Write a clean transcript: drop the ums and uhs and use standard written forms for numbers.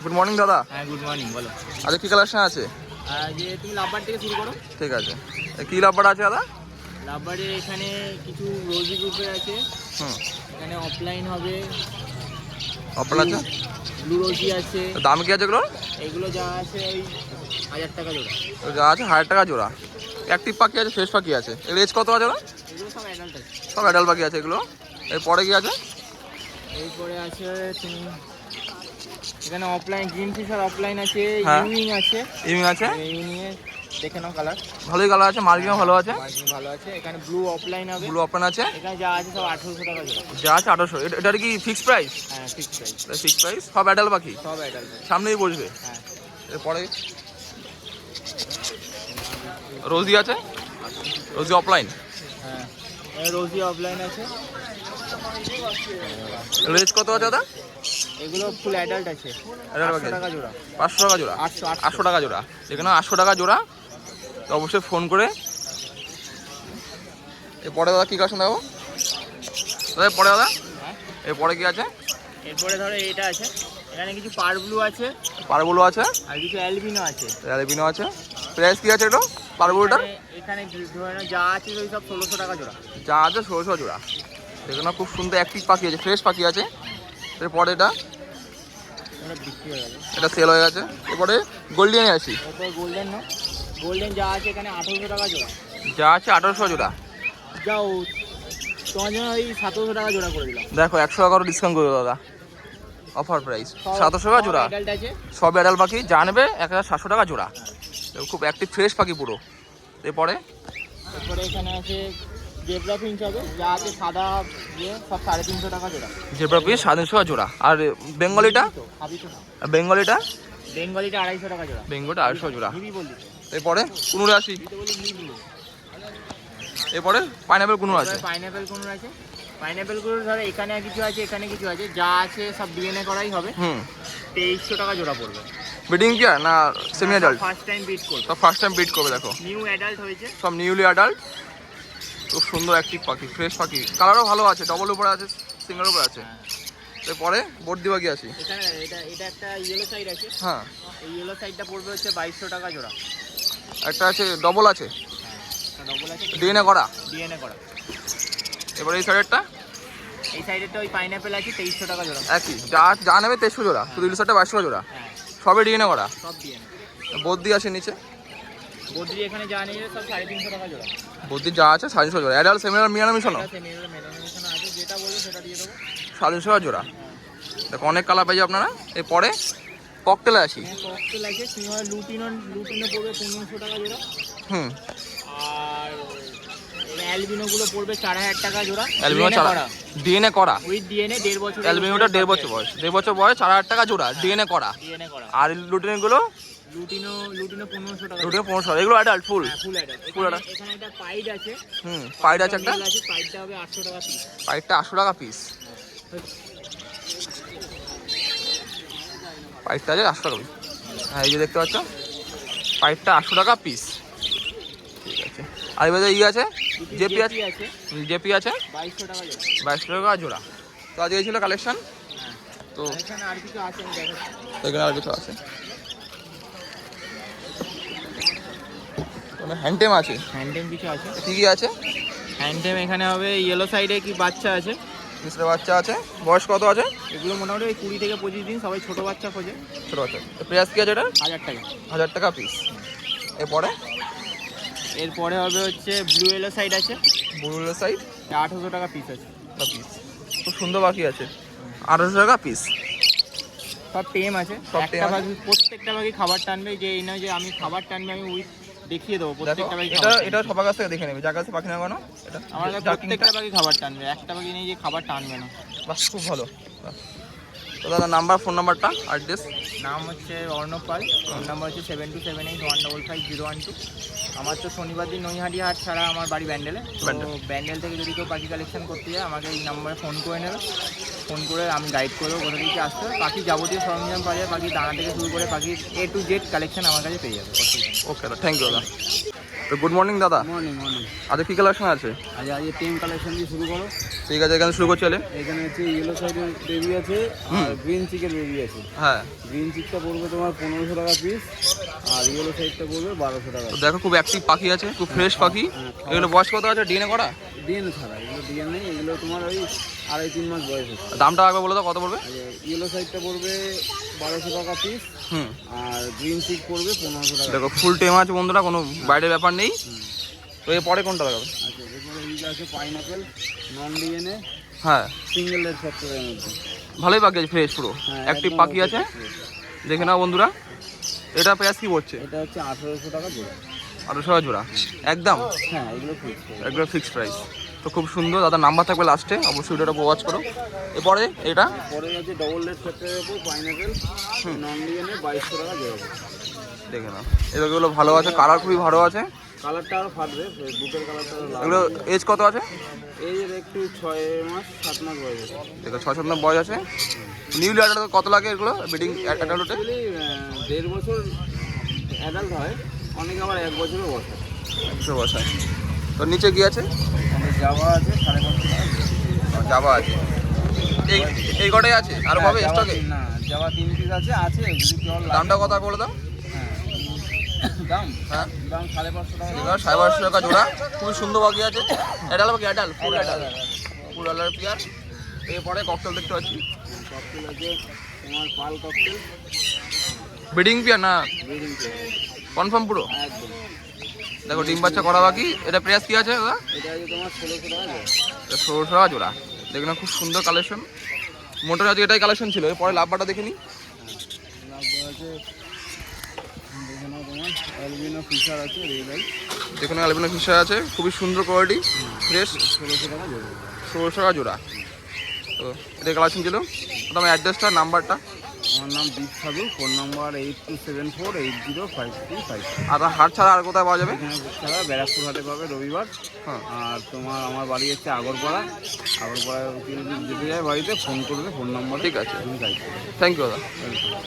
Good morning দাদা। হ্যাঁ good morning, বলো। আচ্ছা, কি কালেকশন আছে? যে তুমি লাভবার থেকে শুরু করো। ঠিক আছে, কি লাভবার আছে দাদা? লাভবারে এখানে কিছু রোজি গ্রুপের আছে। এখানে অফলাইন হবে। অফলাইন আছে, ব্লু রোজি আছে। দাম কি আছে এগুলো? এগুলো যা আছে ওই 1000 টাকা জোড়া। যা আছে 1000 টাকা জোড়া। অ্যাক্টিভ পাখি আছে, ফ্রেশ পাখি আছে। এর এজ কত আছে ওরা? এগুলো সব অ্যাডাল্ট আছে। সব অ্যাডাল্ট পাখি আছে এগুলো। এরপরে কি আছে? এরপরে আছে তুমি এখানে অফলাইন গ্রিন ফিশার অফলাইন আছে, হ্যাঁ। ইউইং আছে। ইভিং আছে, ইউইংয়ে দেখে নাও কালার। ভালোই কালার আছে, মার্কিংও ভালো আছে। মার্কিং ভালো আছে। এখানে ব্লু অফলাইন হবে। ব্লু ওপেন আছে। এখানে যা আছে সব 1800 টাকা জোড়া। যা আছে 1800। এটার কি ফিক্স প্রাইস? হ্যাঁ ফিক্স প্রাইস। ফিক্স প্রাইস, সব অ্যাডাল্ট পাখি, সব অ্যাডাল্ট। সামনেই বসবে। হ্যাঁ। এরপরে রোজি আছে, রোজি অফলাইন। হ্যাঁ রোজি অফলাইন আছে। রেঞ্জ কত আছে দাদা? এগুলো ফুল অ্যাডাল্ট আছে। অ্যাডাল্ট 800 পাখি টাকা জোড়া। 500 টাকা জোড়া। 800 800 টাকা জোড়া। যেখানে 800 টাকা জোড়া, তো অবশ্যই ফোন করে। এরপরে দাদা কি কালেকশন দেবো দাদা? এরপরে দাদা, হ্যাঁ। এরপরে কি আছে? এরপরে ধরো এটা আছে। এখানে কিছু পার ব্লু আছে পারবুলো আছে, আর কিছু অ্যালবিনো আছে। অ্যালবিনো আছে। প্রাইস কি আছে এটা পারবুলোটার? এখানে ধরে নাও যা আছে ওই সব 1600 টাকা জোড়া। যা আছে 1600 জোড়া। যেখানে খুব সুন্দর অ্যাক্টিভ পাখি আছে, ফ্রেশ পাখি আছে। এরপরে এটা, এটা বিক্রি হয়ে গেছে। এটা সেল হয়ে গেছে। এরপরে গোল্ডিয়ানে আছি। এরপর গোল্ডেন না, গোল্ডেন যা আছে এখানে 1800 টাকা জোড়া। যা আছে 1800 জোড়া। যাও তোমার জন্য ওই 1700 টাকা জোড়া করে দিলাম। দেখো 100 টাকা ডিসকাউন্ট করে দাদা, অফার প্রাইস 1700 টাকা জোড়া। অ্যাডাল্ট আছে। সব অ্যাডাল্ট পাখি, যা নেবে 1700 টাকা জোড়া। খুব অ্যাক্টিভ ফ্রেশ পাখি পুরো। এরপরে এরপরে এখানে আছে জেব্রা ফিঞ্চ হবে, যা আছে সাদা ইয়ে সব 350 টাকা জোড়া। জেব্রা পিস 750 টাকা জোড়া। আর বেঙ্গলিটা? খাবি তো না। বেঙ্গলিটা? বেঙ্গলিটা 250 টাকা জোড়া। বেঙ্গলিটা 250 জোড়া। নিবি বললি তো। এরপরে কুনুরে আসি। দিতে বলি নিবি। এরপরে পাইনাপেল কুনুর আছে। পাইনাপেল কোন আছে? পাইনাপেল গুলো ধরো এখানে কিছু আছে, এখানে কিছু আছে, যা আছে সব ডিএনএ করাই হবে। 2300 টাকা জোড়া পড়বে। ব্রিডিং কি না semi adult? First time beat করবে। সব ফার্স্ট টাইম বিট করবে। দেখো নিউ অ্যাডাল্ট হয়েছে। সব নিউলি অ্যাডাল্ট। খুব সুন্দর অ্যাক্টিভ পাখি, ফ্রেশ পাখি, কালারও ভালো আছে। ডবল উপরে আছে, সিঙ্গেল উপরে আছে। এরপরে বোর্ড দিবা কি আছে? এখানে এটা একটা ইয়েলো সাইড আছে। হ্যাঁ, এই ইয়েলো সাইডটা পড়বে হচ্ছে 2200 টাকা জোড়া। একটা আছে ডবল আছে, হ্যাঁ ডবল আছে, ডিএনএ করা। ডিএনএ করা। এবারে এই সাইডেরটা, এই সাইডেরটা ওই পাইনাপেল আছে 2300 টাকা জোড়া। একই, যা যা নেবে 2300 জোড়া। শুধু ইলিশটা 2200 জোড়া। হ্যাঁ সবে ডিএনএ করা। সব ডিএনএ। বদ্যি আছে নিচে। বদ্রি এখানে যা নিয়ে সব 350 টাকা জোড়া। বদ্যি যা আছে 750 জোড়া। অ্যাডাল্ট সেমিনার মিয়ানো মিশানো আছে নিউরো মেটানোমিশন আছে, যেটা বলবো সেটা দিয়ে দেবো। 750 টাকা জোড়া। দেখো অনেক কালার পাইছে আপনারা। এরপরে ককটেলে আসি। ককটেল আছে, সিংহার লুটিনো পড়বে 1500 টাকা জোড়া। হুম, আর অ্যালবিনো গুলো পড়বে 4000 টাকা জোড়া। অ্যালবিনো ডিএনএ করা। উইথ ডিএনএ 1.5 বছর। অ্যালবিনোটা 1.5 বছর বয়স। 1.5 বছর বয়স, 4000 টাকা জোড়া, ডিএনএ করা। ডিএনএ করা। আর লুটিনগুলো লুটিনো 1500 টাকা। লুটিনো 1500। এগুলো অ্যাডাল্ট ফুল। হ্যাঁ ফুল অ্যাডাল্ট। Full adult. এখানে একটা পাইড আছে। পাইড আছে একটা। আছে, পাইডটা হবে 800 টাকা পিস। পাইডটা 800 টাকা পিস। পাইডটা আছে 800 টাকা পিস। হ্যাঁ, এই যে দেখতে পাচ্ছ, পাইডটা 800 টাকা পিস। ঠিক আছে। আর এবারে আছে জেপি আছে। জেপি আছে 2200 টাকা জোড়া। 2200 টাকা জোড়া। তো আজকে এই ছিল কালেকশন। তো এখানে আর কিছু আছে আমি দেখাচ্ছি। এখানে আর কিছু আছে, হ্যান্ডটেম আছে। হ্যান্ডটেম কিছু আছে। কি কি আছে? হ্যান্ডটেম এখানে হবে ইয়েলো সাইডে কি বাচ্চা আছে। মিশ্র বাচ্চা আছে। বয়স কত আছে? এগুলো মোটামুটি 20 থেকে 25 দিন। সবাই ছোট বাচ্চা খোঁজে। ছোটো বাচ্চা। প্রাইস কি আছে এটা? 1000 টাকা। 1000 টাকা পিস। এরপরে হবে হচ্ছে ব্লু ইয়েলো সাইড আছে। বুলুলের সাইড 800 টাকা পিস আছে। পিস। খুব সুন্দর পাখি আছে, 800 টাকা পিস। সব টেম আছে। সব একটা টেম আছে। পাখি, প্রত্যেকটা পাখি খাবার টানবে। যে এই নয় যে আমি খাবার টানবে, আমি উইথ দেখিয়ে দেবো দেখো প্রত্যেকটা পাখি। এটা সবার কাছ থেকে দেখে নেবে, যার কাছে পাখি না কেন। এটা আমার কাছে প্রত্যেকটা পাখি খাবার টানবে, একটা পাখি নেই যে খাবার টানবে না। বাহ, খুব ভালো। তো দাদা নাম্বার, ফোন নাম্বারটা, অ্যাড্রেস? নাম হচ্ছে অর্ণব পাল। ফোন নাম্বার হচ্ছে 7278155012। আমার তো শনিবার দিন নৈহাটি হাট ছাড়া আমার বাড়ি ব্যান্ডেলে। তো ব্যান্ডেল থেকে যদি কেউ পাখি কালেকশন করতে যায় আমাকে এই নাম্বারে ফোন করে নেবে। ফোন করে আমি গাইড করবো কোথা থেকে আসতে হবে। পাখি যাবতীয় সরঞ্জাম পাওয়া যায়, পাখি দানা থেকে শুরু করে পাখির A to Z কালেকশন আমার কাছে পেয়ে যাবে। ওকে দাদা, থ্যাংক ইউ দাদা। তো গুড মর্নিং দাদা, মর্নিং মর্নিং। আজকে কী কালেকশন আছে? আজকে টেম কালেকশন দিয়ে শুরু করো। ঠিক আছে, এখানে শুরু করছি তাহলে। এখানে হচ্ছে ইয়েলো সাইডের বেবি আছে আর গ্রিন চিকের বেবি আছে। হ্যাঁ, গ্রিন চিকটা পড়বে তোমার 1500 টাকা পিস, আর ইয়েলো সাইডটা পড়বে 1200 টাকা। তো দেখো খুব অ্যাক্টিভ পাখি আছে, খুব ফ্রেশ পাখি। এগুলো বয়স কত আছে, ডিএনএ করা? ডিএনএ ছাড়া, এগুলো ডিএনএ, এগুলো তোমার ওই 2.5-3 মাস বয়স হচ্ছে। দামটা আগে বলে দাও, কত পড়বে? ইয়েলো সাইডটা পড়বে 1200 টাকা পিস, হুম, আর গ্রিন চিক পড়বে 1500 টাকা। দেখো ফুল টেম আছে বন্ধুরা, কোনো বাইরের ব্যাপার নেই। তো এরপরে কোনটা দেখাবে? আচ্ছা, এরপরে এই যে আছে পাইনাপেল, নন ডিএনএ, হ্যাঁ, সিঙ্গেল রেড ফ্যাক্টরের মধ্যে। ভালোই পাখি আছে, ফ্রেশ পুরো হ্যাঁ, অ্যাক্টিভ একদম পাখি আছে, দেখে নাও বন্ধুরা। এটা প্রাইস কি পড়ছে? এটা হচ্ছে 1800 টাকা জোড়া। 1800 টাকা জোড়া একদম, হ্যাঁ, এগুলো ফিক্স। একদম ফিক্সড প্রাইস। তো খুব সুন্দর, দাদার নাম্বার থাকবে লাস্টে, অবশ্যই ভিডিওটা ওয়াচ করো। এরপরে এটা পরে আছে ডবল রেড ফ্যাক্টরের উপর পাইনাপেল, নন ডিএনএ, 2200 টাকা জোড়া। দেখে নাও, এগুলো ভালো আছে, কালার খুবই ভালো আছে। কালারটা আরও ফাটবে, বুকের কালারটা আরও লাল। এগুলো এজ কত আছে? এই যে একটু 6 মাস 7 মাস বয়স আছে। দেখো 6-7 মাস বয়স আছে। নিউলি অ্যাডাল্ট কত লাগে এগুলো ব্রিডিং অ্যাডাল্টে? অ্যাকচুয়ালি 1.5 বছর অ্যাডাল্ট হয়, অনেকে আবার 1 বছরও বসে। 100 বছর। তো নিচে কি আছে? জাভা আছে 550 টাকা। জাভা আছে, এই কটাই আছে, আর কবে স্টকে? না, জাভা 3 পিস আছে যদি কেউ লাগে। দামটা কত বলে দাও? হ্যাঁ, দাম হ্যাঁ, দাম 550 টাকা। এগুলো 550 টাকা জোড়া, খুবই সুন্দর পাখি আছে। অ্যাডাল্ট পাখি, adult full adult, full adult pair. এরপরে ককটেল দেখতে পাচ্ছি, ককটেল আছে তোমার পাল ককটেল, ব্রিডিং পিয়ার না ব্রিডিং কনফার্ম পুরো? একদম। দেখো ডিম বাচ্চা করা বাকি। এটা প্রাইস কি আছে দাদা? এটা আছে তোমার 1600 টাকা জোড়া। 1600 টাকা জোড়া। দেখে না, খুব সুন্দর কালেকশন। মোটামুটি আজকে এটাই কালেকশন ছিল। এরপরে লাভবাটা দেখে নিই। লাভবার আছে, দেখে নাও তোমার অ্যালবিনো ফিশার আছে রেড আই, দেখুন অ্যালবিনো ফিশার আছে, খুবই সুন্দর কোয়ালিটি, ফ্রেশ। 1600 টাকা জোড়া। 1600 টাকা জোড়া। তো এটা কালেকশন ছিল। তোমার অ্যাড্রেসটা, নাম্বারটা? আমার নাম দীপ সাধু, ফোন নাম্বার 8274805355। আর হাট ছাড়া আর কোথায় পাওয়া যাবে? এখানে ছাড়া ব্যারাকপুর হাটে পাবে রবিবার। হ্যাঁ, আর তোমার আমার বাড়ি হচ্ছে আগরপাড়া। আগরপাড়ায় যেতে যায় বাড়িতে, ফোন করবে, ফোন নাম্বার। ঠিক আছে, তুমি গাইড করবে। থ্যাংক ইউ দাদা। ওয়েলকাম।